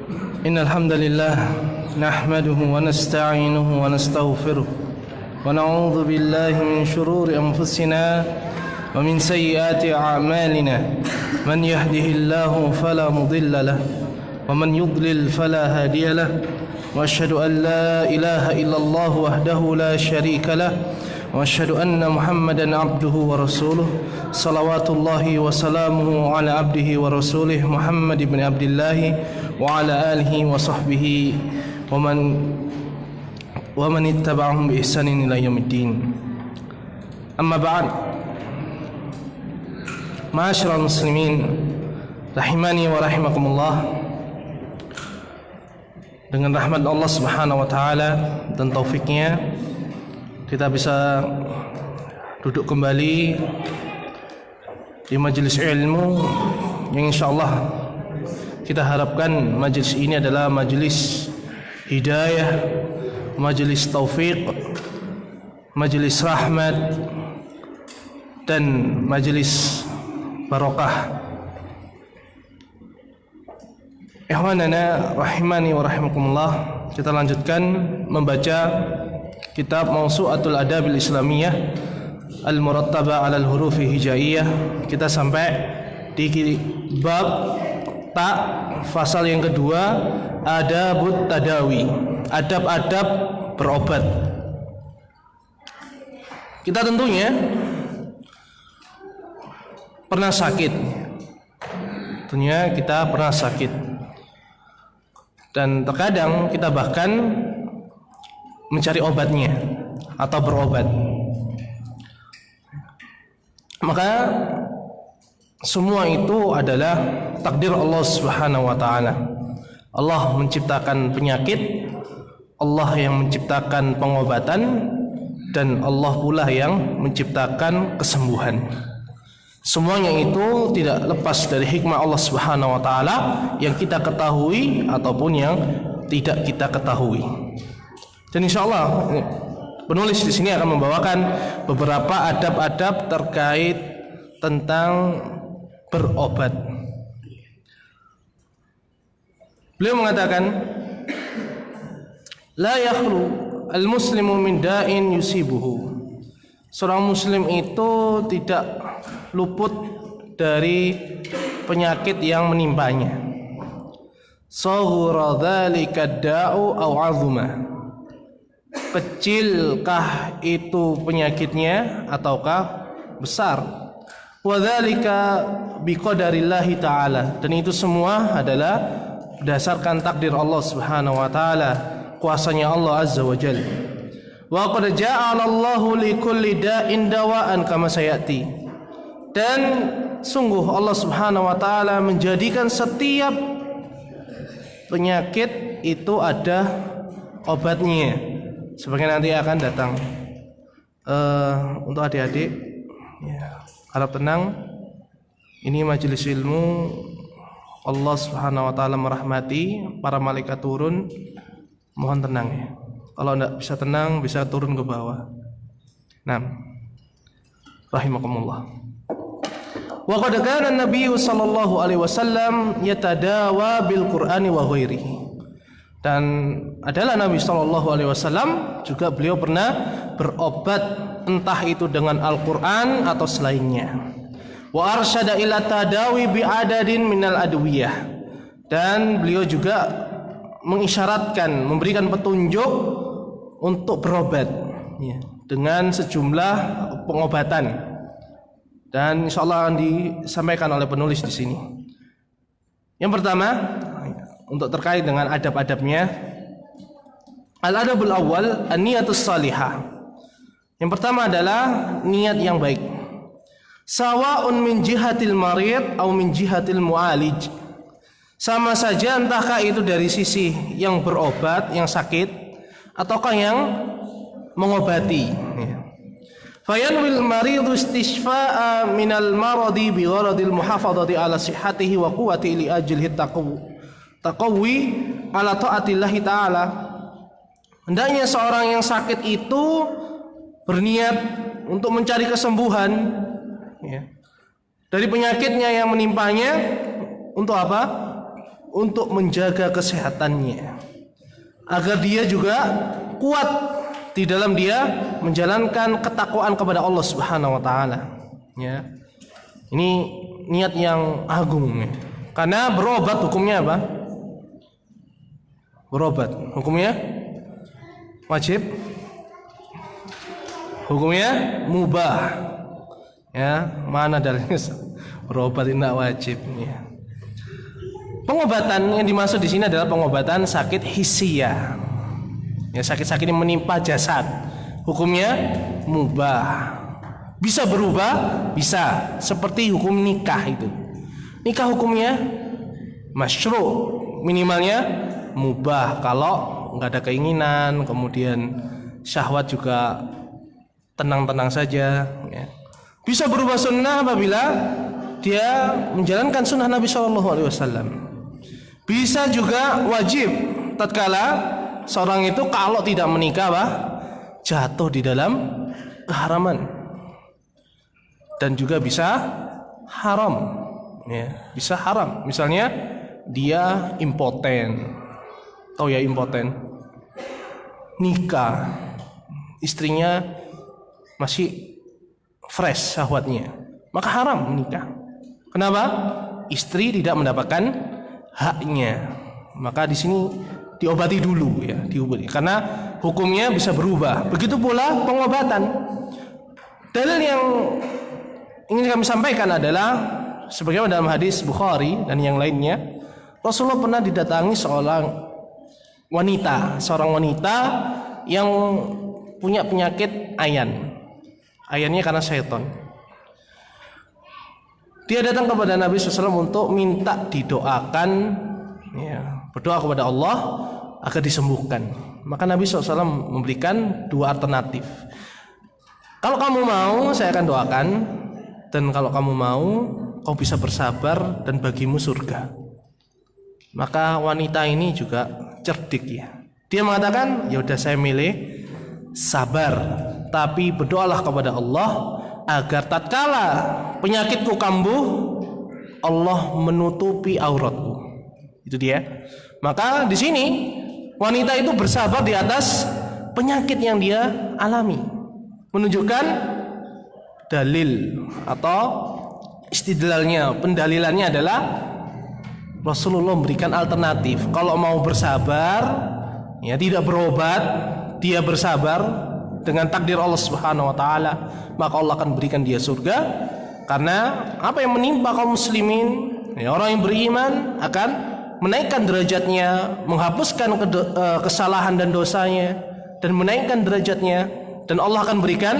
إن الحمد لله نحمده ونستعينه ونستغفره ونعوذ بالله من شرور أنفسنا ومن سيئات أعمالنا من يهده الله فلا مضل له ومن يضلل فلا هادي له وأشهد أن لا إله إلا الله وحده لا شريك له وأشهد أن محمدا عبده ورسوله صلوات الله وسلامه على عبده ورسوله محمد بن عبد الله وعلى آله وصحبه ومن اتبعهم بإحسان إلى يوم الدين. أما بعد، معاشر المسلمين rahimani wa rahimakumullah. Dengan rahmat Allah Subhanahu wa taala dan taufiknya, kita bisa duduk kembali di majelis ilmu yang insyaallah kita harapkan majelis ini adalah majelis hidayah, majelis taufik, majelis rahmat dan majelis barokah. Ikhwanana rahimani wa rahimakumullah, kita lanjutkan membaca kitab Mawsu'atul Adabil Islamiyah Al-Murattaba 'ala al-Hurufi Hijaiyah. Kita sampai di bab ta, fasal yang kedua, adabut tadawi, adab-adab berobat. Kita tentunya pernah sakit. Tentunya kita pernah sakit. Dan terkadang kita bahkan mencari obatnya atau berobat. Maka semua itu adalah takdir Allah Subhanahu wa taala. Allah menciptakan penyakit, Allah yang menciptakan pengobatan, dan Allah pula yang menciptakan kesembuhan. Semuanya itu tidak lepas dari hikmah Allah Subhanahu wa taala yang kita ketahui ataupun yang tidak kita ketahui. Dan insyaallah penulis di sini akan membawakan beberapa adab-adab terkait tentang berobat. Beliau mengatakan, la yakhlu al-muslimu min da'in yusibuhu. Seorang muslim itu tidak luput dari penyakit yang menimpanya. Saghura dzalika da'u aw 'azuma. Kecilkah itu penyakitnya ataukah besar? Wa dzalika biqadarillahi ta'ala. Dan itu semua adalah berdasarkan takdir Allah Subhanahu wa taala, kuasanya Allah Azza wa Jalla. Wa qad ja'ala Allahu likulli da'in dawa'an kama sayati. Dan sungguh Allah Subhanahu wa taala menjadikan setiap penyakit itu ada obatnya. Sebagai nanti akan datang. Untuk adik-adik ya, harap tenang. Ini majelis ilmu, Allah Subhanahu wa taala merahmati, para malaikat turun. Mohon tenang ya. Kalau tidak bisa tenang, bisa turun ke bawah. Nah, rahimakumullah. Wa qad kana an-nabiy sallallahu alaihi wasallam yatadawa bil Qur'ani wa ghairihi. Dan adalah Nabi sallallahu alaihi wasallam juga beliau pernah berobat, entah itu dengan Al-Qur'an atau selainnya. Wa arsyada ila tadawi bi adadin minal adwiyah. Dan beliau juga mengisyaratkan, memberikan petunjuk untuk berobat ya, dengan sejumlah pengobatan, dan insyaallah akan disampaikan oleh penulis di sini. Yang pertama, untuk terkait dengan adab-adabnya, al-adabul awal an-niyatus salihah. Yang pertama adalah niat yang baik. Sawa'un min jihatil marid atau min jihatil mu'alij. Sama saja entahkah itu dari sisi yang berobat, yang sakit, ataukah yang mengobati. Fayanwil maridu istishfa'a minal maradi bi gharadil muhafadhati ala sihhatihi wa quwwati li ajlihi taqawwi ala taatillahi ta'ala. Hendaknya seorang yang sakit itu berniat untuk mencari kesembuhan ya, dari penyakitnya yang menimpanya. Untuk apa? untuk menjaga kesehatannya, agar dia juga kuat di dalam dia menjalankan ketakwaan kepada Allah Subhanahu wa taala. Ya. Ini niat yang agung ya. Karena berobat hukumnya apa? Berobat hukumnya wajib, hukumnya mubah. Ya, mana dalilnya berobat tidak wajib ya. Pengobatan yang dimaksud di sini adalah pengobatan sakit hissiyah. Ya, sakit-sakit yang menimpa jasad. Hukumnya mubah. Bisa berubah, bisa. Seperti hukum nikah itu. Nikah hukumnya masyru', minimalnya mubah kalau nggak ada keinginan, kemudian syahwat juga tenang-tenang saja ya. Bisa berubah sunnah apabila dia menjalankan sunnah Nabi SAW. Bisa juga wajib tatkala seorang itu kalau tidak menikah jatuh di dalam keharaman. Dan juga bisa haram ya, bisa haram. Misalnya dia impoten. Tahu ya impoten? Nikah, istrinya masih fresh syahwatnya, maka haram menikah. Kenapa? Istri tidak mendapatkan haknya. Maka di sini diobati dulu ya, diobati. Karena hukumnya bisa berubah. Begitu pula pengobatan. Dalil yang ingin kami sampaikan adalah sebagaimana dalam hadis Bukhari dan yang lainnya, Rasulullah pernah didatangi seorang wanita yang punya penyakit ayan. Ayannya karena syaitan. Dia datang kepada Nabi SAW untuk minta didoakan ya, berdoa kepada Allah agar disembuhkan. Maka Nabi SAW memberikan dua alternatif. Kalau kamu mau saya akan doakan, dan kalau kamu mau kau bisa bersabar dan bagimu surga. Maka wanita ini juga cerdik ya. Dia mengatakan, ya udah saya milih sabar, tapi berdoalah kepada Allah agar tatkala penyakitku kambuh, Allah menutupi auratku. Itu dia. Maka di sini wanita itu bersabar di atas penyakit yang dia alami, menunjukkan dalil atau istidlalnya, pendalilannya adalah Rasulullah memberikan alternatif. Kalau mau bersabar, ya tidak berobat, dia bersabar dengan takdir Allah Subhanahu wa taala, maka Allah akan berikan dia surga. Karena apa yang menimpa kaum muslimin, ya, orang yang beriman akan menaikkan derajatnya, menghapuskan kesalahan dan dosanya, dan menaikkan derajatnya, dan Allah akan berikan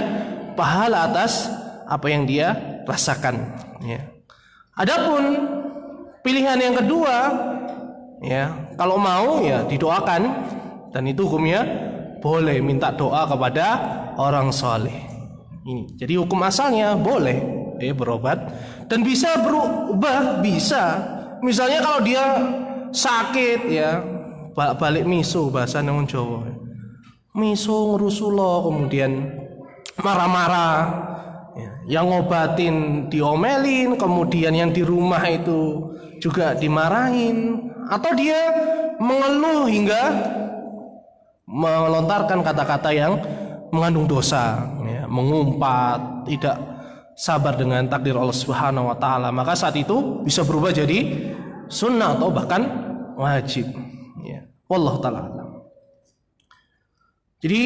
pahala atas apa yang dia rasakan ya. Adapun pilihan yang kedua ya, kalau mau ya didoakan, dan itu hukumnya boleh minta doa kepada orang soleh. Ini jadi hukum asalnya boleh berobat, dan bisa berubah, bisa. Misalnya kalau dia sakit ya, balik miso bahasa nang Jawa, miso ngerusulo, kemudian marah-marah ya, yang ngobatin diomelin, kemudian yang di rumah itu juga dimarahin, atau dia mengeluh hingga melontarkan kata-kata yang mengandung dosa ya, mengumpat, tidak sabar dengan takdir Allah Subhanahu wa taala, maka saat itu bisa berubah jadi sunnah atau bahkan wajib ya. Wallahu taala alam. Jadi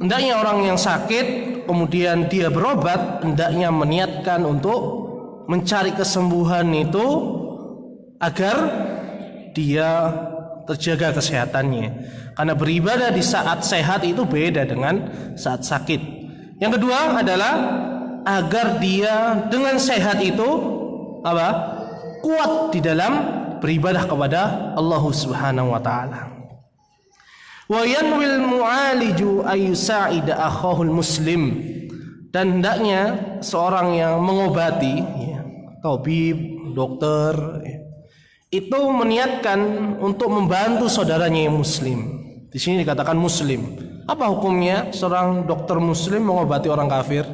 hendaknya orang yang sakit kemudian dia berobat, hendaknya meniatkan untuk mencari kesembuhan itu agar dia terjaga kesehatannya. Karena beribadah di saat sehat itu beda dengan saat sakit. Yang kedua adalah agar dia dengan sehat itu kuat di dalam beribadah kepada Allah Subhanahu wa taala. Wa yanwil mu'aliju ayyusa'ida akhahul muslim, dan hendaknya seorang yang mengobati ya, tabib, dokter ya, itu meniatkan untuk membantu saudaranya yang muslim. Di sini dikatakan muslim. Apa hukumnya seorang dokter muslim mengobati orang kafir?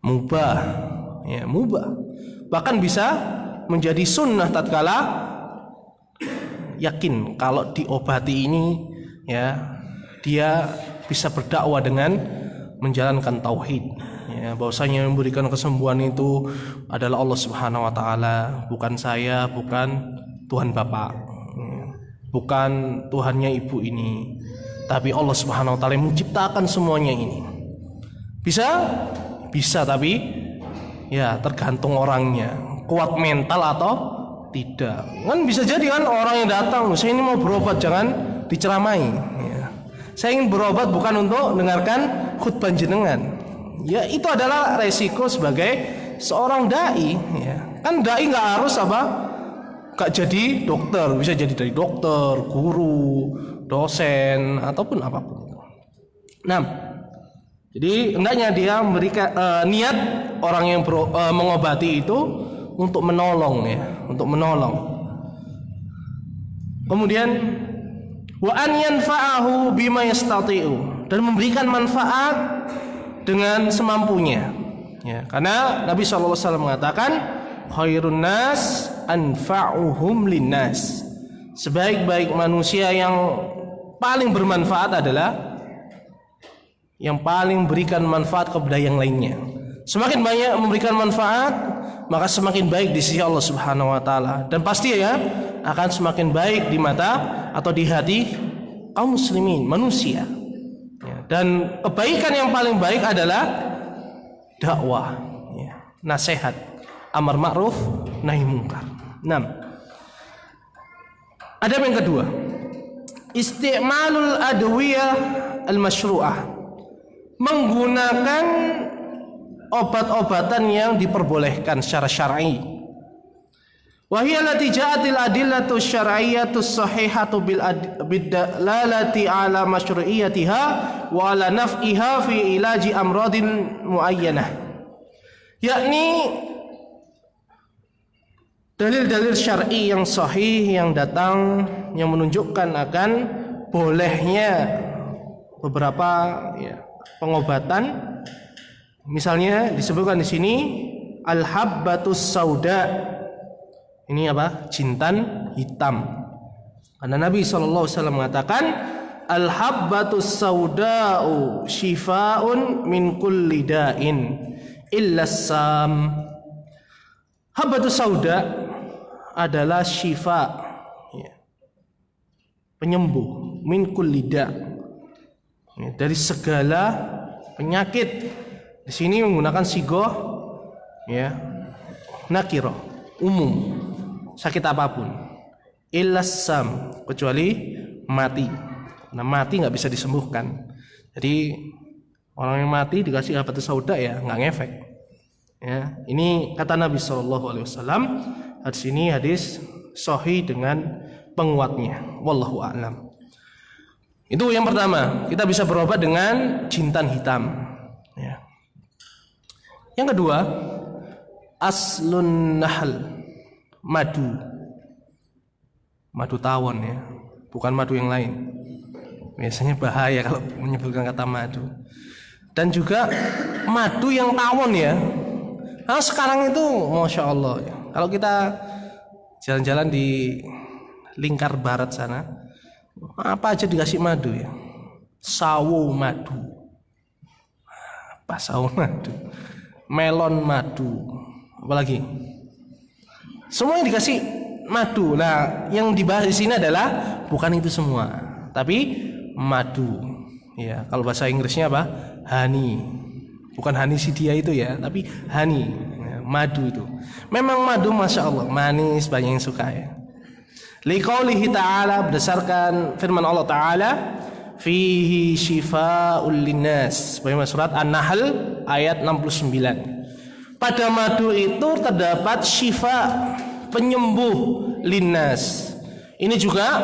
Mubah ya, mubah. Bahkan bisa menjadi sunnah tatkala yakin kalau diobati ini ya dia bisa berdakwah dengan menjalankan tauhid, ya, bahwasanya yang memberikan kesembuhan itu adalah Allah Subhanahu wa taala, bukan saya, bukan Tuhan Bapak, bukan Tuhannya ibu ini, tapi Allah Subhanahu wa taala yang menciptakan semuanya ini. Bisa tapi ya tergantung orangnya, kuat mental atau tidak. Kan bisa jadi kan orang yang datang, saya ini mau berobat, jangan diceramai, ya. Saya ingin berobat bukan untuk dengarkan khutbah jenengan. Ya itu adalah resiko sebagai seorang dai, ya. Kan dai nggak harus nggak jadi dokter, bisa jadi dari dokter, guru, dosen ataupun apapun. Nah, jadi hendaknya dia memberikan niat orang yang mengobati itu untuk menolong, ya, untuk menolong. Kemudian wa an yanfa'ahu bima yastati'u, dan memberikan manfaat dengan semampunya, ya, karena Nabi SAW mengatakan khairun nas anfa'uhum linnas, sebaik-baik manusia yang paling bermanfaat adalah yang paling berikan manfaat kepada yang lainnya. Semakin banyak memberikan manfaat, maka semakin baik di sisi Allah Subhanahu wa taala, dan pasti ya akan semakin baik di mata atau di hati kaum muslimin, manusia. Ya, dan kebaikan yang paling baik adalah dakwah, ya, nasihat, amar ma'ruf, nahi munkar. 6. Adab yang kedua, isti'malul adwiyah al-masyru'ah, menggunakan obat-obatan yang diperbolehkan secara syar'i. Wa hiya allati ja'atil adillatu syar'iyyatu sahihatu bil dalalati ala masyru'iyyatiha wa ala naf'iha fi ilaji amradin muayyanah. Yakni dalil-dalil syar'i yang sahih yang datang yang menunjukkan akan bolehnya beberapa, ya, pengobatan. Misalnya disebutkan di sini al-habbatus sauda. Ini apa? Jintan hitam. Karena Nabi SAW mengatakan al-habbatus sauda'u shifaa'un min kulli da'in illa sam. Habbatus sauda adalah syifa, ya, penyembuh, min kulli da', ya, dari segala penyakit. Di sini menggunakan sigoh, ya, nakirah, umum, sakit apapun, illas sam, kecuali mati. Nah, mati nggak bisa disembuhkan. Jadi orang yang mati dikasih habbatus sauda ya nggak ngefek. Ya, ini kata Nabi SAW. Hadis ini hadis sahih dengan penguatnya. Wallahu a'lam. Itu yang pertama, kita bisa berobat dengan jintan hitam. Ya. Yang kedua, aslun nahl, madu tawon, ya, bukan madu yang lain. Biasanya bahaya kalau menyebutkan kata madu. Dan juga madu yang tawon, ya. Nah, sekarang itu Masya Allah, ya, kalau kita jalan-jalan di lingkar barat sana, apa aja dikasih madu, ya. Sawo madu, apa sawo madu, melon madu, apalagi semuanya dikasih madu. Nah, yang dibahas di sini adalah bukan itu semua, tapi madu, ya. Kalau bahasa Inggrisnya apa? Honey. Bukan honey si dia itu, ya, tapi honey, ya, madu itu. Memang madu Masya Allah manis, banyak yang suka, ya. Liqaulihi ta'ala, berdasarkan firman Allah Ta'ala, fihi shifa'ul linnas, bagaimana surat An-Nahl ayat 69. Pada madu itu terdapat syifa, penyembuh, linnas. Ini juga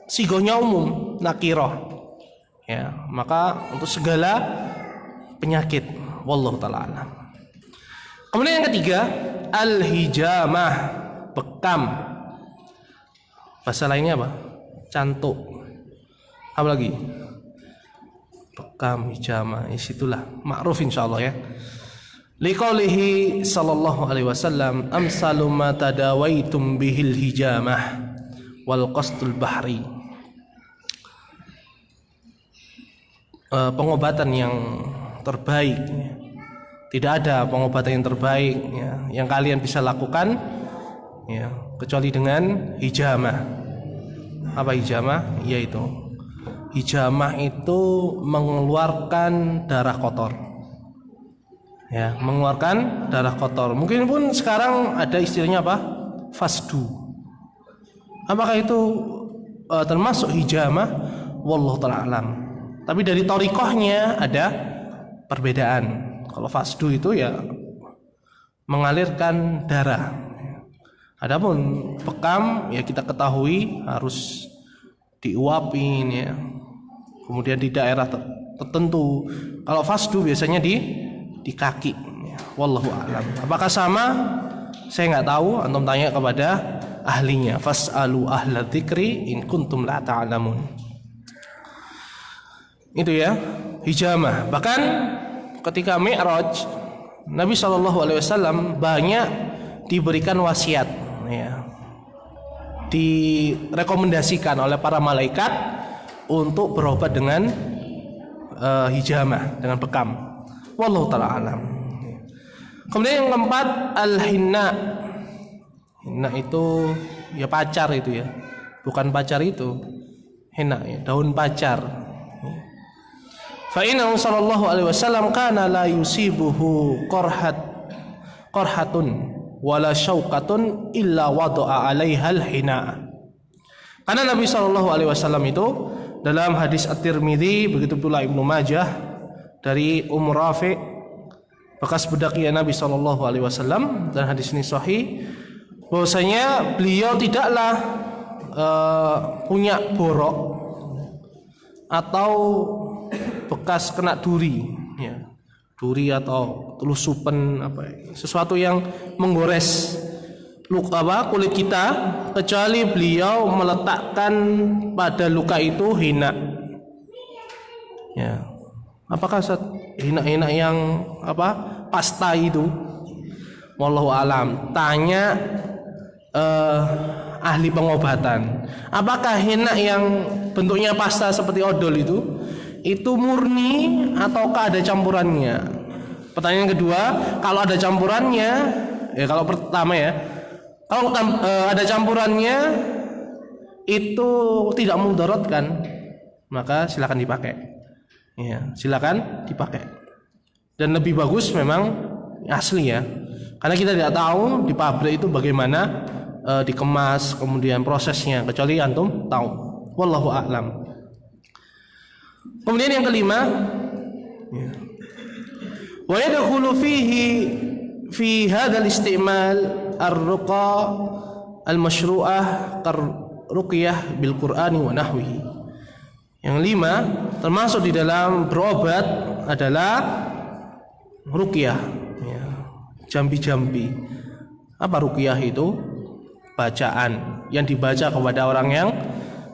sigohnya umum, nakirah, ya, maka untuk segala penyakit. Wallahu ta'ala alam. Kemudian yang ketiga, al-hijamah, bekam. Bahasa lainnya apa? Cantuk. Apa lagi? Bekam, hijamah, isitulah ma'ruf insyaallah, ya. Liqaulihi sallallahu alaihi wasallam amsalu ma tadawaitum bihil hijamah wal qasdul bahri. Pengobatan yang terbaik, tidak ada pengobatan yang terbaik ya, yang kalian bisa lakukan ya, kecuali dengan hijamah. Apa hijamah? Yaitu hijamah itu mengeluarkan darah kotor. Ya, mengeluarkan darah kotor. Mungkin pun sekarang ada istilahnya apa? Fasdu. Apakah itu termasuk hijamah? Wallahu ta'ala alam. Tapi dari thariqahnya ada perbedaan. Kalau fasdu itu ya mengalirkan darah. Adapun bekam ya kita ketahui harus diuapin ya. Kemudian di daerah tertentu. Kalau fasdu biasanya di kaki ya. Wallahu a'lam. Apakah sama? Saya nggak tahu, antum tanya kepada ahlinya. Fas'alu ahla dzikri in kuntum la ta'lamun. Itu ya, hijamah. Bahkan ketika Mi'raj, Nabi SAW banyak diberikan wasiat ya. Direkomendasikan oleh para malaikat untuk berobat dengan hijamah, dengan bekam. Wallahu ta'ala alam. Kemudian yang keempat, al-hinna. Hinna itu ya pacar itu ya. Bukan pacar itu. Hinna ya, daun pacar. Fa innahu sallallahu alaihi wasallam kana la yusibuhu qarhatun wala syauqatun illa wada'a 'alaiha al-hinna. Karena Nabi sallallahu alaihi wasallam itu dalam hadis At-Tirmidzi, begitu pula Ibnu Majah dari Rafi' bekas budakia Nabi sallallahu alaihi wasallam, dan hadis ini sahih, bahwasanya beliau tidaklah punya borok atau bekas kena duri ya. Duri atau telusupan sesuatu yang menggores kulit kita, kecuali beliau meletakkan pada luka itu hina ya. Apakah hina-hina yang pasta itu? Wallahu alam. Tanya ahli pengobatan. Apakah hina yang bentuknya pasta seperti odol itu murni ataukah ada campurannya? Pertanyaan kedua, kalau ada campurannya, ya kalau pertama ya, kalau ada campurannya itu tidak mudaratkan, maka silakan dipakai. Ya, silakan dipakai. Dan lebih bagus memang asli ya. Karena kita tidak tahu di pabrik itu bagaimana dikemas, kemudian prosesnya, kecuali antum tahu. Wallahu a'lam. Kemudian yang kelima, ya. Wa yadkhulu fi hadzal istimal ar-ruqa al-masyru'ah ruqyah bil Qur'ani wa nahwihi. Yang lima, termasuk di dalam berobat adalah ruqyah ya. Jambi-jambi. Apa ruqyah itu? Bacaan yang dibaca kepada orang yang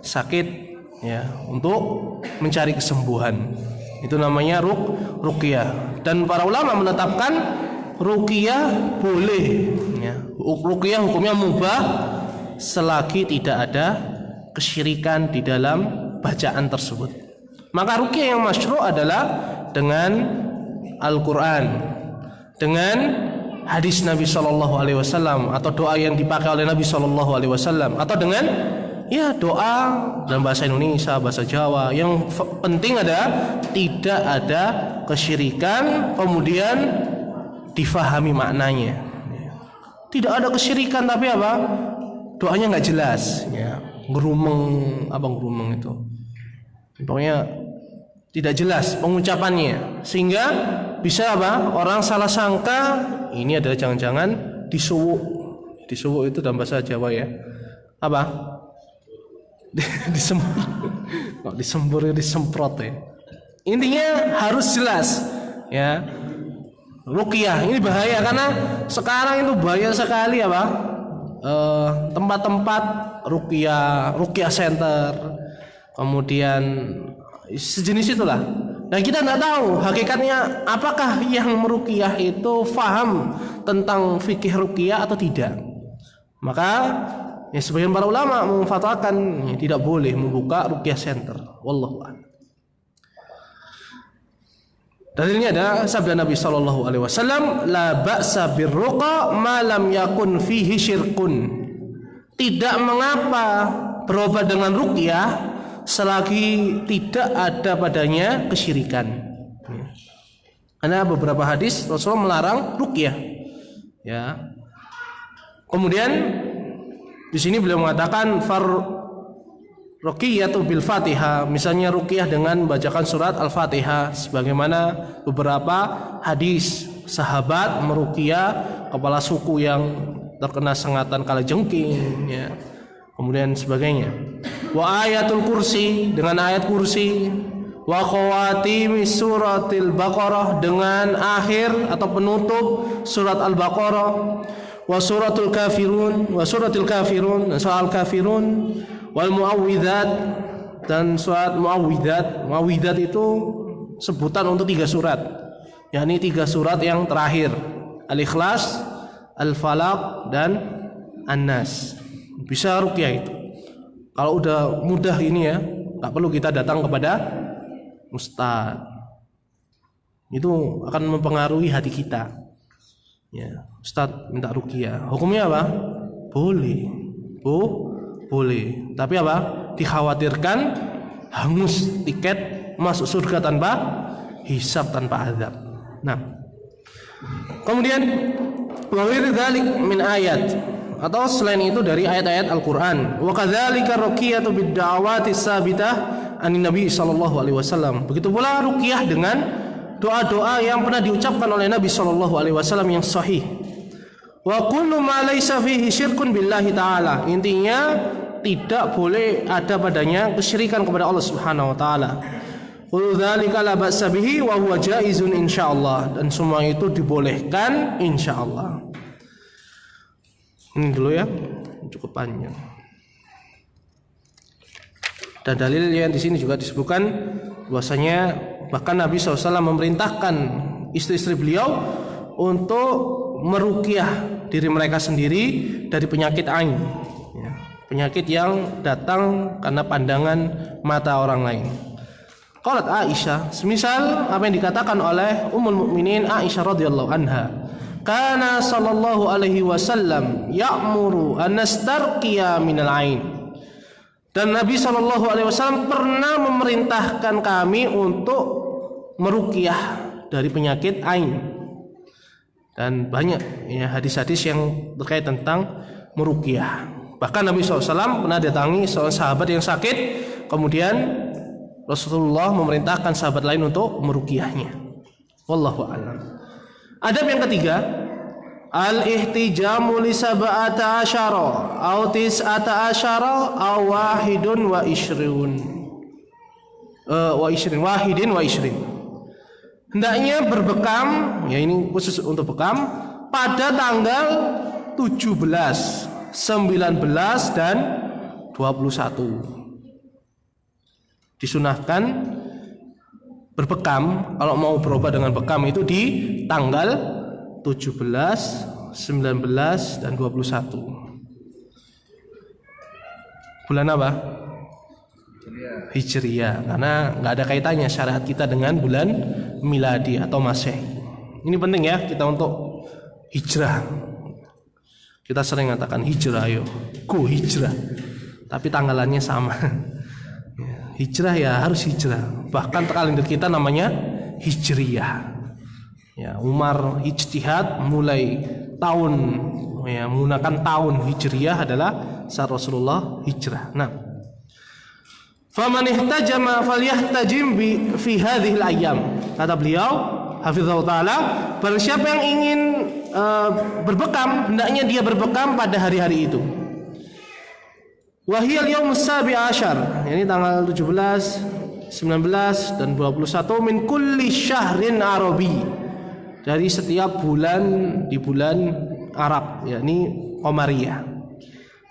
sakit ya, untuk mencari kesembuhan. Itu namanya ruqyah. Dan para ulama menetapkan ruqyah boleh ya. Ruqyah hukumnya mubah selagi tidak ada kesyirikan di dalam bacaan tersebut. Maka ruqyah yang masyru' adalah dengan Al-Quran, dengan hadis Nabi Shallallahu Alaihi Wasallam, atau doa yang dipakai oleh Nabi Shallallahu Alaihi Wasallam, atau dengan ya doa dalam bahasa Indonesia, bahasa Jawa. Yang penting adalah tidak ada kesyirikan, kemudian difahami maknanya. Tidak ada kesyirikan tapi apa? Doanya nggak jelas ya. Ngerumeng itu pokoknya tidak jelas pengucapannya, sehingga bisa orang salah sangka ini adalah jangan-jangan disuwuk itu dalam bahasa Jawa ya, disemprot ya. Intinya harus jelas ya. Ruqyah ini bahaya karena sekarang itu bahaya sekali tempat-tempat ruqyah center, kemudian sejenis itulah Dan kita tidak tahu hakikatnya apakah yang meruqyah itu faham tentang fikih ruqyah atau tidak. Maka ya sebagian para ulama memfatwakan ya, tidak boleh membuka ruqyah center. Wallahu a'lam. Dalilnya ada sabda Nabi sallallahu alaihi wasallam, la ba'sa birruqa ma lam yakun fihi syirkun. Tidak mengapa berobat dengan ruqyah selagi tidak ada padanya kesyirikan. Ada beberapa hadis Rasulullah melarang ruqyah. Ya. Kemudian di sini beliau mengatakan ruqyatu bil Fatihah, misalnya ruqyah dengan membacakan surat Al-Fatihah, sebagaimana beberapa hadis sahabat meruqyah kepala suku yang terkena sengatan kalajengking, ya. Kemudian sebagainya. Wa ayatul kursi, dengan ayat kursi. Wa khawatimi suratil Baqarah, dengan akhir atau penutup surat Al-Baqarah. Wa suratul kafirun, wa suratil kafirun, dan surat Al-Kafirun. Wal muawwidzat, dan surat muawwidzat. Muawwidzat itu sebutan untuk 3 surat, yakni 3 surat yang terakhir, Al-Ikhlas, Al-Falaq, dan An-Nas. Bisa ruqyah itu. Kalau udah mudah ini ya, nggak perlu kita datang kepada ustaz. Itu akan mempengaruhi hati kita. Ya, ustaz minta ruqyah. Hukumnya apa? Boleh. Boleh. Tapi apa? Dikhawatirkan hangus tiket masuk surga tanpa hisab, tanpa azab. Nah, kemudian wa ghairu dzalik min ayat, atau selain itu dari ayat-ayat Al-Qur'an. Wa kadzalika ruqyatu bid-da'awati sabitah anin Nabi sallallahu alaihi wasallam. Begitu pula ruqyah dengan doa-doa yang pernah diucapkan oleh Nabi sallallahu alaihi wasallam yang sahih. Wa kullu ma laysa fihi syirkun billahi ta'ala. Intinya tidak boleh ada padanya kesyirikan kepada Allah Subhanahu wa taala. Qul dzalika la ba'sa bihi wa huwa jaizun insyaallah, dan semua itu dibolehkan insyaallah. Ini dulu ya, cukup panjang. Dan dalil yang di sini juga disebutkan bahwasanya bahkan Nabi SAW memerintahkan istri-istri beliau untuk meruqyah diri mereka sendiri dari penyakit ain, ya, penyakit yang datang karena pandangan mata orang lain. Qalat Aisyah, semisal apa yang dikatakan oleh Ummul Mukminin Aisyah radhiyallahu anha, kana sallallahu alaihi wasallam ya'muru an nastarqiya minal ain. Dan Nabi sallallahu alaihi wasallam pernah memerintahkan kami untuk meruqyah dari penyakit ain. Dan banyak ya hadis-hadis yang terkait tentang meruqyah. Bahkan Nabi SAW pernah datangi seorang sahabat yang sakit, kemudian Rasulullah memerintahkan sahabat lain untuk meruqyahnya. Wallahu a'lam. Adab yang ketiga, al-ihtijamu li sab'ata asyara aw tis'ata asyara aw wahidun wa ishrun. Wahidin wa ishrin. Hendaknya berbekam, ya ini khusus untuk bekam, pada tanggal 17, 19 dan 21. Disunahkan berbekam kalau mau berobat dengan bekam itu di tanggal 17, 19 dan 21. Bulan apa? Hijriyah, karena nggak ada kaitannya syariat kita dengan bulan miladi atau Masehi. Ini penting ya kita untuk hijrah. Kita sering mengatakan hijrah, ayo, go hijrah. Tapi tanggalannya sama. Hijrah ya harus hijrah. Bahkan kalender kita namanya Hijriyah. Ya, Umar ijtihad mulai tahun, ya, menggunakan tahun Hijriyah adalah saat Rasulullah hijrah. Nah, faman ihtajama falyahtajim fi hadhil ayyam. Kata beliau hafizahullah taala, barang siapa yang ingin berbekam, hendaknya dia berbekam pada hari-hari itu. Wahiyal yaumus sabi asyar, ini tanggal 17, 19 dan 21 min kulli syahrin arabi, dari setiap bulan di bulan Arab, yakni Qamariyah.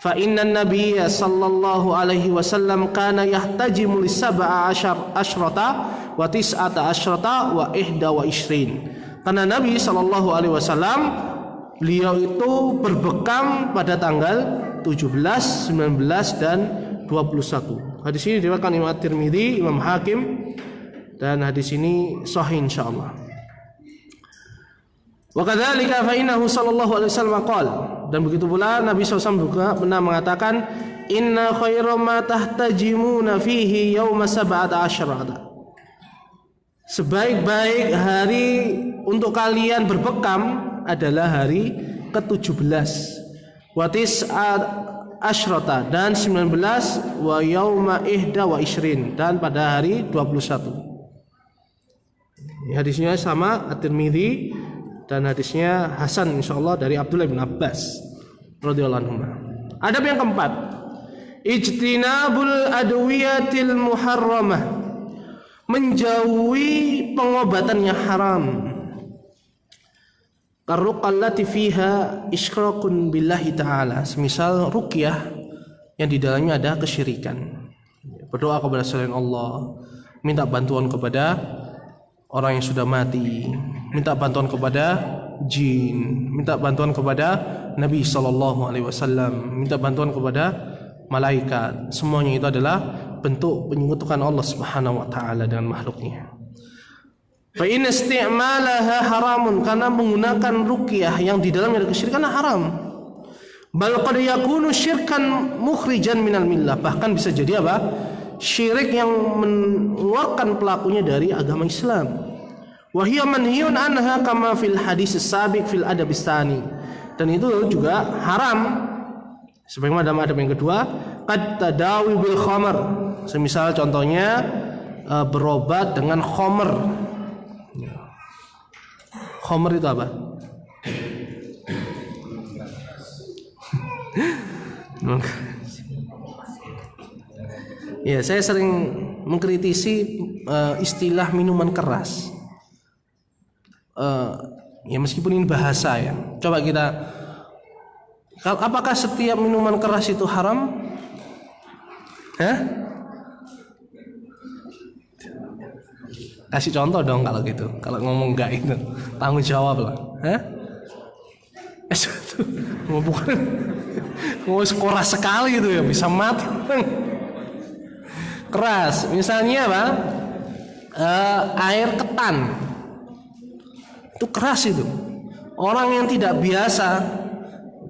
fa inna an-nabiyya sallallahu alaihi wasallam kana yahtajimu li-sab'a asyrata wa tis'ata asyrata wa ihda wa ishrin. Karena Nabi sallallahu alaihi wasallam beliau itu berbekam pada tanggal 17, 19 dan 21. Hadis ini diriwayatkan Imam At-Tirmidzi, Imam Hakim, dan hadis ini sahih insyaallah. Wa kadzalika fa innahu sallallahu alaihi wasallam qala, dan begitu pula Nabi SAW juga pernah mengatakan, inna khairu ma tahtajimuna fihi yauma sab'ata asyarata. Sebaik-baik hari untuk kalian berbekam adalah hari ke-17, wa tis'at asyrata, dan 19, wa yauma ihda wa ishrin, dan pada hari 21. Hadisnya sama At-Tirmidzi, dan hadisnya hasan insyaallah dari Abdullah bin Abbas radhiyallahu anhu. Adab yang keempat, ijtinabul adwiyatil muharramah, menjauhi pengobatan yang haram. Karruqallati fiha isyraqun billahi ta'ala, semisal ruqyah yang di dalamnya ada kesyirikan. Berdoa kepada selain Allah, minta bantuan kepada orang yang sudah mati, minta bantuan kepada jin, minta bantuan kepada Nabi sallallahu alaihi wasallam, minta bantuan kepada malaikat. Semuanya itu adalah bentuk penyekutukan Allah Subhanahu wa taala dengan makhluknya. Fa in isti'malaha haramun, karena menggunakan ruqyah yang di dalamnya ada kesyirikan haram. Bal qad yakunu syirkan mukhrijan minal millah, bahkan bisa jadi apa? Syirik yang mengeluarkan pelakunya dari agama Islam. Wa hiya manhiyun anha kama fil hadis as-sabiq fil adab tsani, dan itu juga haram sebagaimana dalam adab yang kedua, qad tadawi bil khamr, semisal contohnya berobat dengan khamr. Khamr itu apa? Ya, saya sering mengkritisi istilah minuman keras. Ya meskipun ini bahasa ya. Coba kita, apakah setiap minuman keras itu haram? Hah? Kasih contoh dong kalau gitu. Kalau ngomong enggak itu, tanggung jawab lah. Hah? Bukan. Mau keras sekali itu ya, bisa mati. Keras, misalnya apa? Air ketan, itu keras itu. Orang yang tidak biasa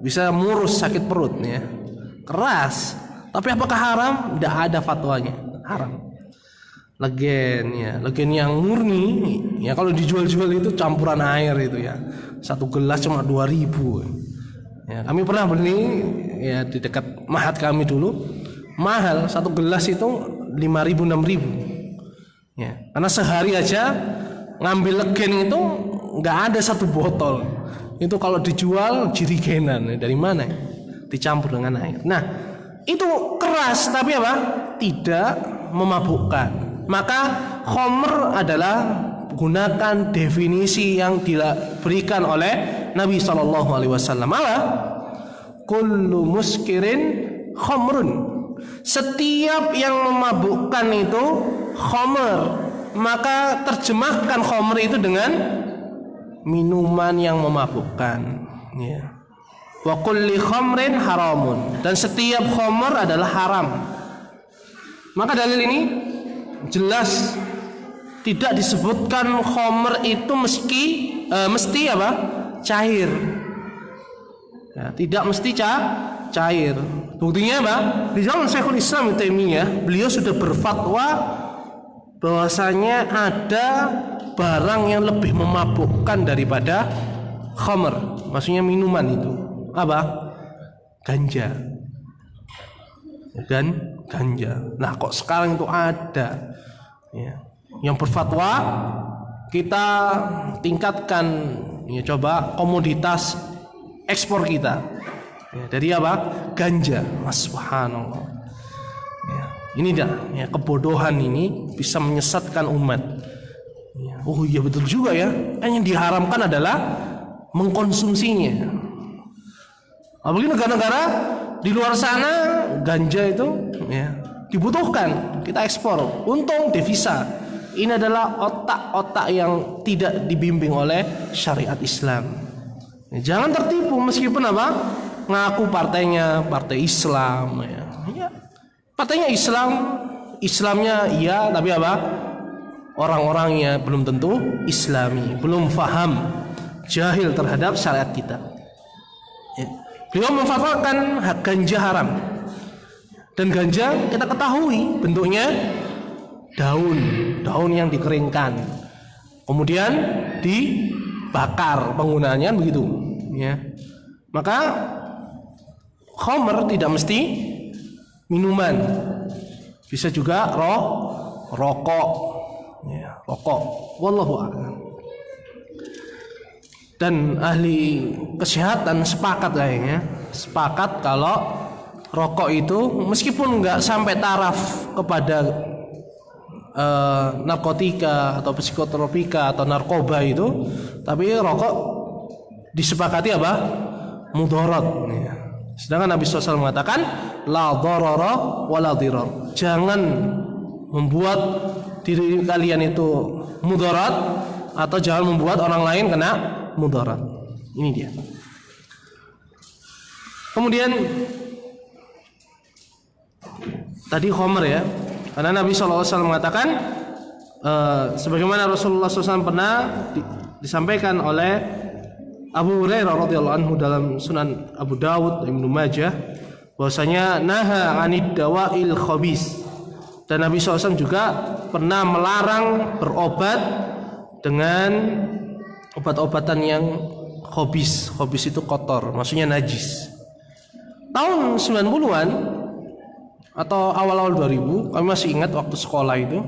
bisa murus sakit perut ya. Keras. Tapi apakah haram? Tidak ada fatwanya. Haram. Legen ya, legen yang murni ya, kalau dijual-jual itu campuran air itu ya. Satu gelas cuma 2.000. Ya, kami pernah beli ya di dekat mahat kami dulu. Mahal, satu gelas itu 5.000 6.000. Ya, karena sehari aja ngambil legen itu nggak ada satu botol. Itu kalau dijual jirigenan, dari mana? Dicampur dengan air. Nah, itu keras tapi apa? Tidak memabukkan. Maka khamr adalah gunakan definisi yang diberikan oleh Nabi sallallahu alaihi wasallam. Apa? Kullu muskirin khamrun. Setiap yang memabukkan itu khamr. Maka terjemahkan khamr itu dengan minuman yang memabukkan, ya. Wa kulli khamrin haramun, dan setiap khamr adalah haram. Maka dalil ini jelas tidak disebutkan khamr itu mesti apa? Cair. Ya, tidak mesti cair. Buktinya apa? Di zaman Syekhul Islam Ibnu Taimiyah, beliau sudah berfatwa bahwasanya ada barang yang lebih memabukkan daripada khamr. Maksudnya minuman itu apa? Ganja. Dan ganja. Nah, kok sekarang itu ada ya, yang berfatwa kita tingkatkan ya, coba komoditas ekspor kita ya, dari apa? Ganja. Subhanallah. Ya, ini dah ya, kebodohan ini bisa menyesatkan umat. Ya, oh iya betul juga ya. Yang diharamkan adalah mengkonsumsinya. Apalagi negara-negara di luar sana ganja itu ya dibutuhkan, kita ekspor, untung devisa. Ini adalah otak-otak yang tidak dibimbing oleh syariat Islam. Jangan tertipu meskipun apa? Ngaku partainya partai Islam ya. Ya. Partainya Islam, Islamnya iya, tapi apa? Orang-orangnya belum tentu Islami, belum faham, jahil terhadap syariat kita. Ya. Beliau memfatwakan ganja haram. Dan ganja kita ketahui bentuknya daun yang dikeringkan, kemudian dibakar, penggunaannya begitu. Ya. Maka khamr tidak mesti minuman, bisa juga rokok. Ya, rokok. Wallahu a'lam. Dan ahli kesehatan sepakat kalau rokok itu meskipun nggak sampai taraf kepada narkotika atau psikotropika atau narkoba itu, tapi rokok disepakati apa? Mudarat. Ya. Sedangkan Nabi SAW mengatakan la dharara wa la dirar. Jangan membuat diri kalian itu mudarat atau jangan membuat orang lain kena mudarat. Ini dia. Kemudian tadi khamr ya. Karena Nabi SAW mengatakan sebagaimana Rasulullah SAW pernah disampaikan oleh Abu Hurairah radhiyallahu anhu dalam Sunan Abu Dawud Ibnu Majah, bahwasanya naha 'anid dawa'il khabis. Dan Nabi SAW juga pernah melarang berobat dengan obat-obatan yang khabis. Khabis itu kotor, maksudnya najis. Tahun 90-an atau awal-awal 2000, kami masih ingat waktu sekolah itu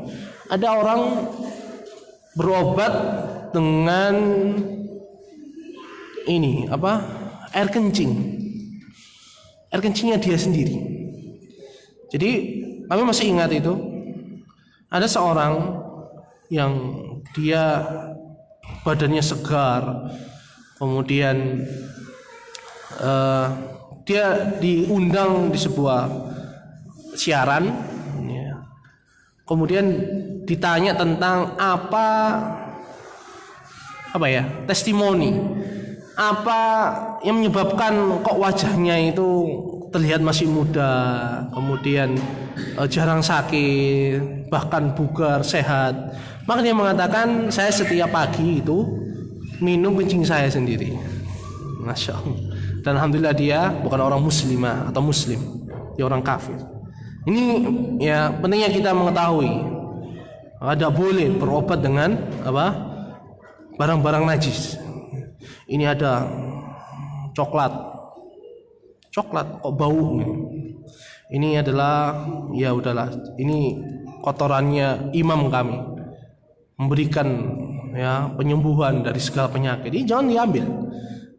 ada orang berobat dengan ini apa? Air kencingnya dia sendiri. Jadi kami masih ingat itu ada seorang yang dia badannya segar, kemudian dia diundang di sebuah siaran ya. Kemudian ditanya tentang testimoni apa yang menyebabkan kok wajahnya itu terlihat masih muda, kemudian jarang sakit, bahkan bugar, sehat. Maka dia mengatakan, saya setiap pagi itu minum kencing saya sendiri. Masya Allah. Dan alhamdulillah dia bukan orang muslimah atau muslim, dia orang kafir. Ini ya pentingnya kita mengetahui, ada boleh berobat dengan barang-barang najis. Ini ada coklat kok bau. Ini adalah ya udahlah, ini kotorannya imam kami, memberikan ya penyembuhan dari segala penyakit. Ini jangan diambil.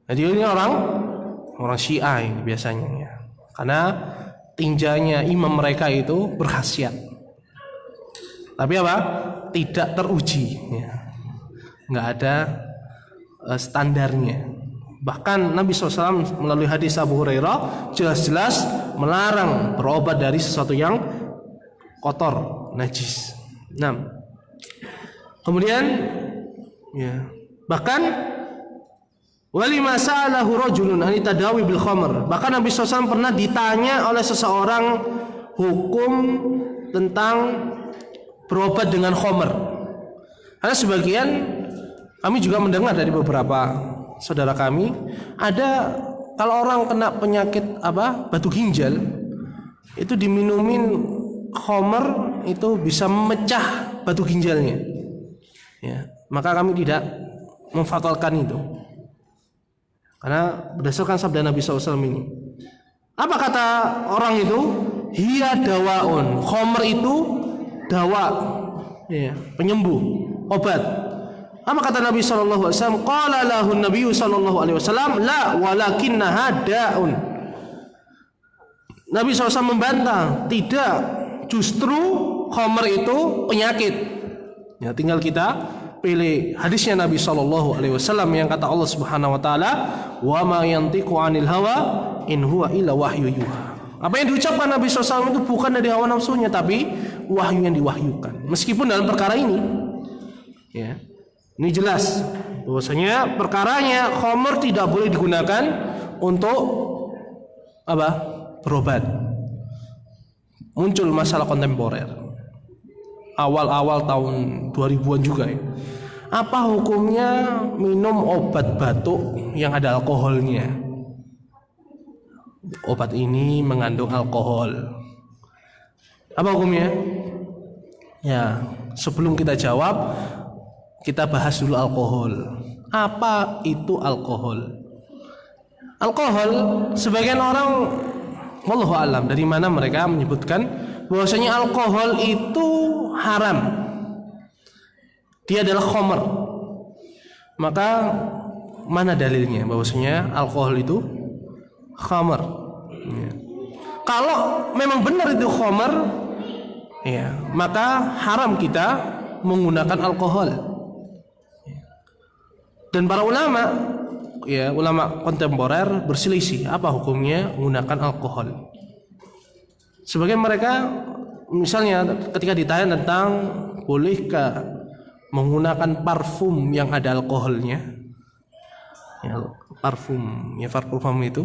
Jadi ini orang Syiah ini biasanya ya. Karena tinjanya imam mereka itu berkhasiat. Tapi apa? Tidak teruji ya. Enggak ada standarnya. Bahkan Nabi SAW melalui hadis Abu Hurairah jelas-jelas melarang berobat dari sesuatu yang kotor, najis. Nah, kemudian ya, bahkan walima sa'alahu rajulun an tadawi bil khamr. Bahkan Nabi SAW pernah ditanya oleh seseorang hukum tentang berobat dengan khamr. Karena sebagian kami juga mendengar dari beberapa saudara kami, ada kalau orang kena penyakit batu ginjal itu diminumin khamr itu bisa memecah batu ginjalnya. Ya, maka kami tidak memfatwakan itu. Karena berdasarkan sabda Nabi SAW ini. Apa kata orang itu? Hiya dawaun. Khamr itu dawa, ya, penyembuh, obat. Apa kata Nabi SAW? Qala lahu Nabi SAW, la walakinnaha da'un. Nabi SAW membantah, tidak, justru khamr itu penyakit. Ya, tinggal kita pilih hadisnya Nabi SAW yang kata Allah Subhanahu Wa Taala, wa ma yantiqu anil hawa in huwa illa wahyu yuha. Apa yang diucapkan Nabi SAW itu bukan dari hawa nafsunya, tapi wahyu yang diwahyukan. Meskipun dalam perkara ini, ya, ini jelas bahwasanya perkaranya khamr tidak boleh digunakan untuk apa? Berobat. Muncul masalah kontemporer. Awal-awal tahun 2000-an juga ya. Apa hukumnya minum obat batuk yang ada alkoholnya? Obat ini mengandung alkohol. Apa hukumnya? Ya, sebelum kita jawab, kita bahas dulu alkohol. Apa itu alkohol? Alkohol, sebagian orang, wallahu alam, dari mana mereka menyebutkan bahwasanya alkohol itu haram. Dia adalah khamr. Maka mana dalilnya bahwasanya alkohol itu khamr? Ya. Kalau memang benar itu khamr, ya, maka haram kita menggunakan alkohol. Dan para ulama, ya, ulama kontemporer berselisih apa hukumnya menggunakan alkohol. Sebagian mereka, misalnya ketika ditanya tentang bolehkah menggunakan parfum yang ada alkoholnya, ya, parfum itu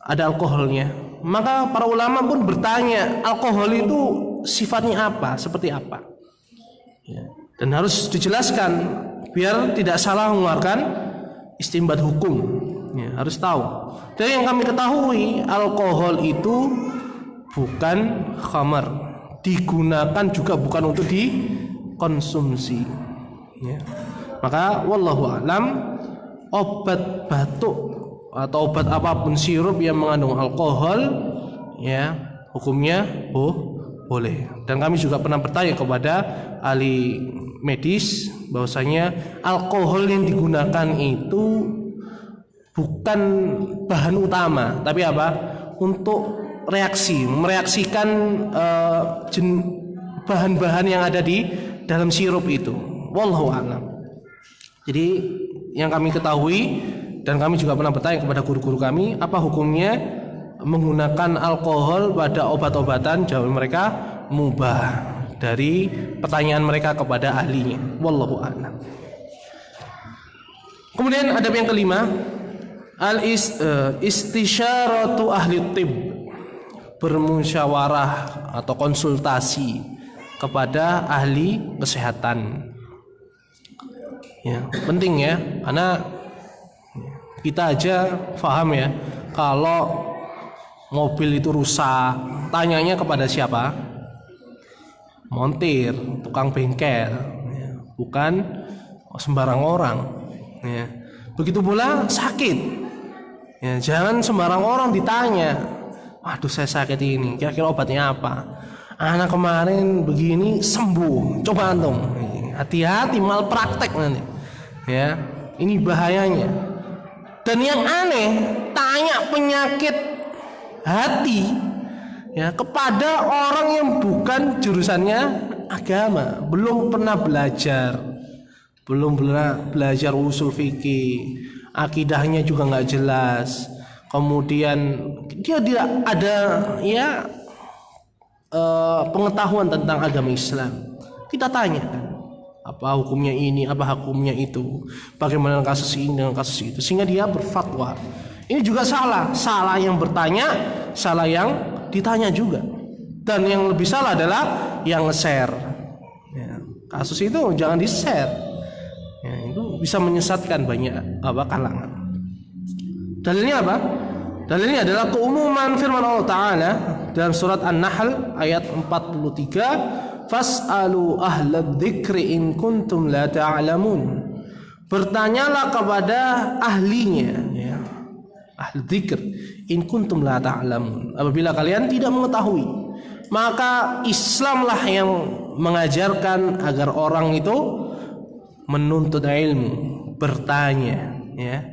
ada alkoholnya, maka para ulama pun bertanya alkohol itu sifatnya apa, seperti apa, ya, dan harus dijelaskan biar tidak salah mengeluarkan istinbat hukum, ya, harus tahu. Dari yang kami ketahui, alkohol itu bukan khamar, digunakan juga bukan untuk dikonsumsi, ya. Maka wallahu alam, obat batuk atau obat apapun, sirup yang mengandung alkohol, ya, hukumnya boleh. Dan kami juga pernah bertanya kepada ahli medis bahwasanya alkohol yang digunakan itu bukan bahan utama, tapi apa? Untuk mereaksikan bahan-bahan yang ada di dalam sirup itu. Wallahu a'lam. Jadi yang kami ketahui, dan kami juga pernah bertanya kepada guru-guru kami, apa hukumnya menggunakan alkohol pada obat-obatan? Jawaban mereka mubah, dari pertanyaan mereka kepada ahlinya. Wallahu a'lam. Kemudian adab yang kelima, istisyaratu ahli tib, bermusyawarah atau konsultasi kepada ahli kesehatan. Ya, penting ya, karena kita aja paham ya, kalau mobil itu rusak, tanyanya kepada siapa? Montir, tukang bengkel, ya, bukan sembarang orang, ya. Begitu pula sakit, ya, jangan sembarang orang ditanya, waduh saya sakit ini, kira-kira obatnya apa? Anak kemarin begini sembuh, coba antum, hati-hati malpraktek nanti, ya, ini bahayanya. Dan yang aneh, tanya penyakit hati, ya, kepada orang yang bukan jurusannya agama, belum pernah belajar usul fikih, akidahnya juga nggak jelas, kemudian dia tidak ada, ya, pengetahuan tentang agama Islam. Kita tanya, apa hukumnya ini, apa hukumnya itu, bagaimana kasus ini dengan kasus itu, sehingga dia berfatwa. Ini juga salah yang bertanya, salah yang ditanya juga. Dan yang lebih salah adalah yang nge-share, ya, kasus itu jangan di-share, ya, itu bisa menyesatkan banyak kalangan. Dalilnya apa? Dalilnya adalah keumuman firman Allah Ta'ala dalam surat An-Nahl ayat 43, fas'alu ahlad dzikri in kuntum la ta'lamun. Bertanyalah kepada ahlinya, ya, ahli dzikr, in kuntum la ta'lamun, apabila kalian tidak mengetahui. Maka Islamlah yang mengajarkan agar orang itu menuntut ilmu, bertanya, ya.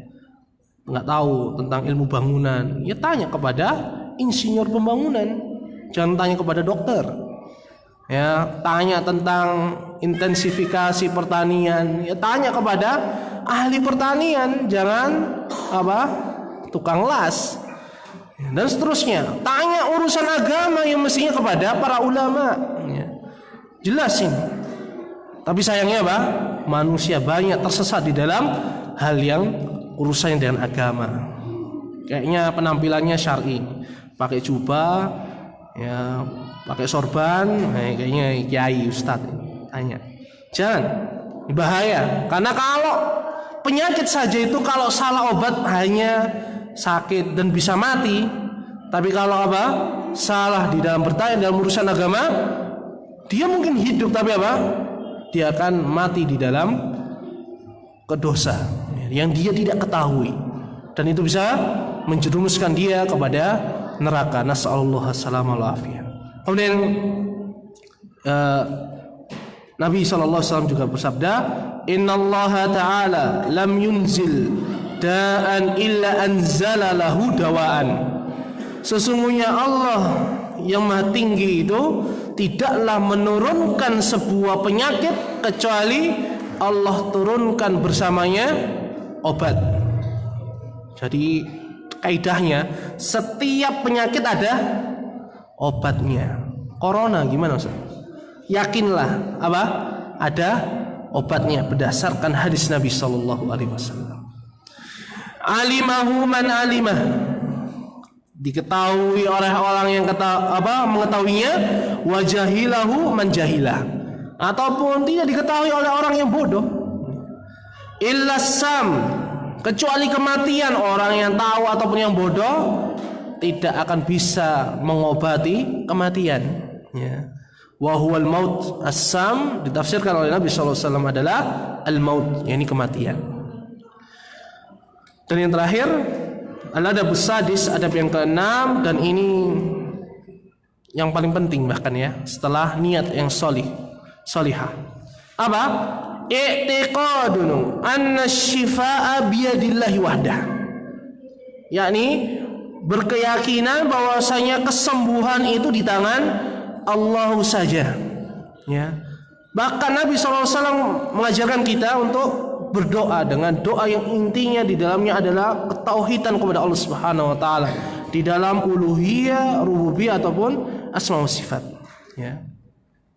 Nggak tahu tentang ilmu bangunan, ya tanya kepada insinyur pembangunan, jangan tanya kepada dokter. Ya, tanya tentang intensifikasi pertanian, ya tanya kepada ahli pertanian, jangan tukang las. dan seterusnya. Tanya urusan agama yang mestinya kepada para ulama, ya. Jelas ini. Tapi sayangnya apa? Manusia banyak tersesat di dalam hal yang urusannya dengan agama. Kayaknya penampilannya syar'i, pakai jubah, ya, pakai sorban, kayaknya kiai ustadz. Tanya, jangan, bahaya. Karena kalau penyakit saja itu kalau salah obat hanya sakit dan bisa mati. Tapi kalau apa? Salah di dalam bertanya dalam urusan agama, dia mungkin hidup tapi apa? Dia akan mati di dalam kedosa yang dia tidak ketahui, dan itu bisa menjerumuskan dia kepada neraka. Nasallallahu alaihi wasallam. Kemudian Nabi SAW juga bersabda, Innallaha ta'ala lam yunzil da'an illa anzala lahu dawaan. Sesungguhnya Allah yang maha tinggi itu tidaklah menurunkan sebuah penyakit kecuali Allah turunkan bersamanya obat. Jadi kaidahnya setiap penyakit ada obatnya. Corona gimana Ustaz? Yakinlah apa? Ada obatnya berdasarkan hadis Nabi sallallahu alaihi wasallam. Alimahu man alimah. Diketahui oleh orang yang mengetahuinya, wa jahilahu man jahilah. Ataupun tidak diketahui oleh orang yang bodoh. Illa sam, kecuali kematian. Orang yang tahu ataupun yang bodoh tidak akan bisa mengobati kematian, ya. Wa huwal maut, as-sam ditafsirkan oleh Nabi sallallahu alaihi wasallam adalah al-maut, yakni kematian. Dan yang terakhir, al-adabus sadis, adab yang keenam, dan ini yang paling penting bahkan ya, setelah niat yang solihah. Apa? I'tiqadun anna syifaa biyadillahi wahdah. Yakni berkeyakinan bahwasanya kesembuhan itu di tangan Allah saja, ya. Bahkan Nabi SAW mengajarkan kita untuk berdoa dengan doa yang intinya di dalamnya adalah ketauhidan kepada Allah Subhanahu wa taala di dalam uluhiyah, rububiyah ataupun asma wa sifat, ya.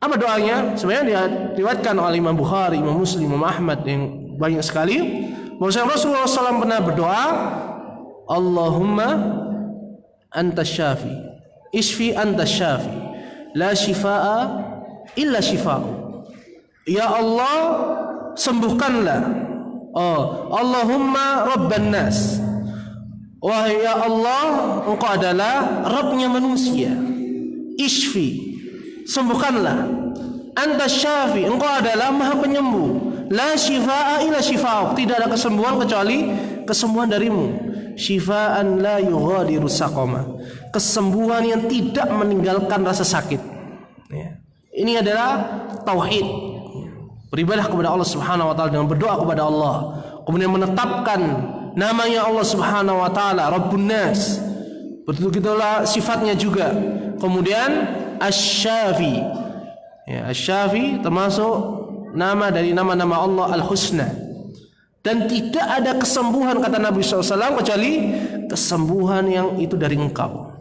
Apa doanya? Sebenarnya diriwayatkan oleh Imam Bukhari, Imam Muslim, Imam Ahmad yang banyak sekali bahwasanya Rasulullah SAW pernah berdoa, Allahumma anta syafi, isfi anta syafi, la shifaa illa shifa'u. Ya Allah, sembuhkanlah. Oh, Allahumma rabban nas. Wahai ya Allah, Engkau adalah Rabbnya manusia. Ishfi, sembuhkanlah. Anta syafi, Engkau adalah Maha Penyembuh. La shifaa illa shifa'u, tidak ada kesembuhan kecuali kesembuhan darimu. Shifaan la yughadiru saqama, kesembuhan yang tidak meninggalkan rasa sakit, ya. Ini adalah tauhid, beribadah kepada Allah Subhanahu wa taala dengan berdoa kepada Allah, kemudian menetapkan namanya Allah Subhanahu wa taala Rabbun Nas, begitulah sifatnya juga. Kemudian Asy-Syafi, ya, Asy-Syafi termasuk nama dari nama-nama Allah Al-Husna. Dan tidak ada kesembuhan, kata Nabi SAW, kecuali kesembuhan yang itu dari engkau.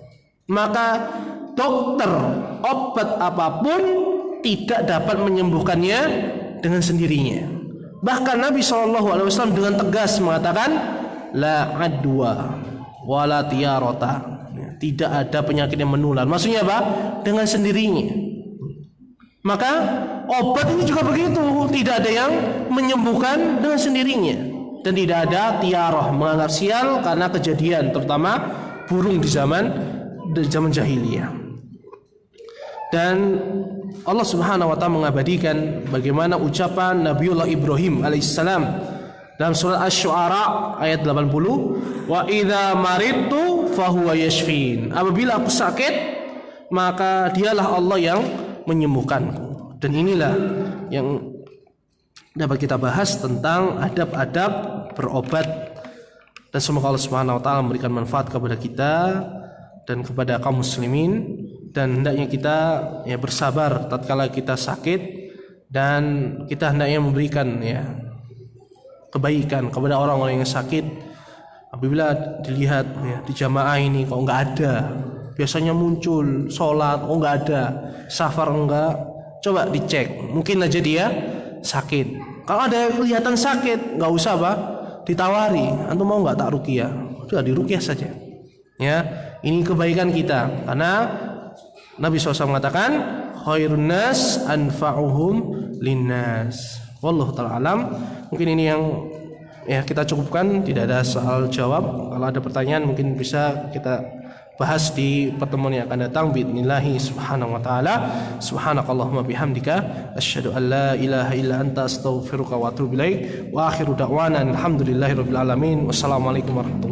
Maka dokter, obat apapun tidak dapat menyembuhkannya dengan sendirinya. Bahkan Nabi SAW dengan tegas mengatakan, la adwa wala tiyarota, tidak ada penyakit yang menular. Maksudnya apa? Dengan sendirinya. Maka obat ini juga begitu, tidak ada yang menyembuhkan dengan sendirinya, dan tidak ada tiaroh, menganggap sial karena kejadian terutama burung di zaman jahiliyah. Dan Allah Subhanahu wa taala mengabadikan bagaimana ucapan Nabiullah Ibrahim alaihissalam dalam surat Asy-Syu'ara ayat 80, wa idza maridtu fahuwa yashfin. Apabila aku sakit, maka dialah Allah yang menyembuhkanku. Dan inilah yang dapat kita bahas tentang adab-adab berobat, dan semoga Allah Subhanahu wa taala memberikan manfaat kepada kita dan kepada kaum muslimin, dan hendaknya kita ya bersabar tatkala kita sakit, dan kita hendaknya memberikan ya kebaikan kepada orang-orang yang sakit, Apabila dilihat ya, di jamaah ini kok nggak ada, biasanya muncul sholat, kok nggak ada, safar enggak, coba dicek, mungkin aja dia sakit. Kalau ada yang kelihatan sakit, nggak usah apa, ditawari, antum mau nggak tak ruqyah, sudah diruqyah saja. Ya, ini kebaikan kita, karena Nabi SAW mengatakan khairun nas anfa'uhum linnas. Wallahu ta'ala alam. Mungkin ini yang ya kita cukupkan, tidak ada soal jawab. Kalau ada pertanyaan mungkin bisa kita bahas di pertemuan yang akan datang biidznillah subhanahu wa ta'ala. Subhanakallahumma bihamdika asyhadu an la ilaha illa anta astaghfiruka wa atubu ilaik. Wa akhiru da'wana alhamdulillahirabbil alamin. Wassalamualaikum warahmatullahi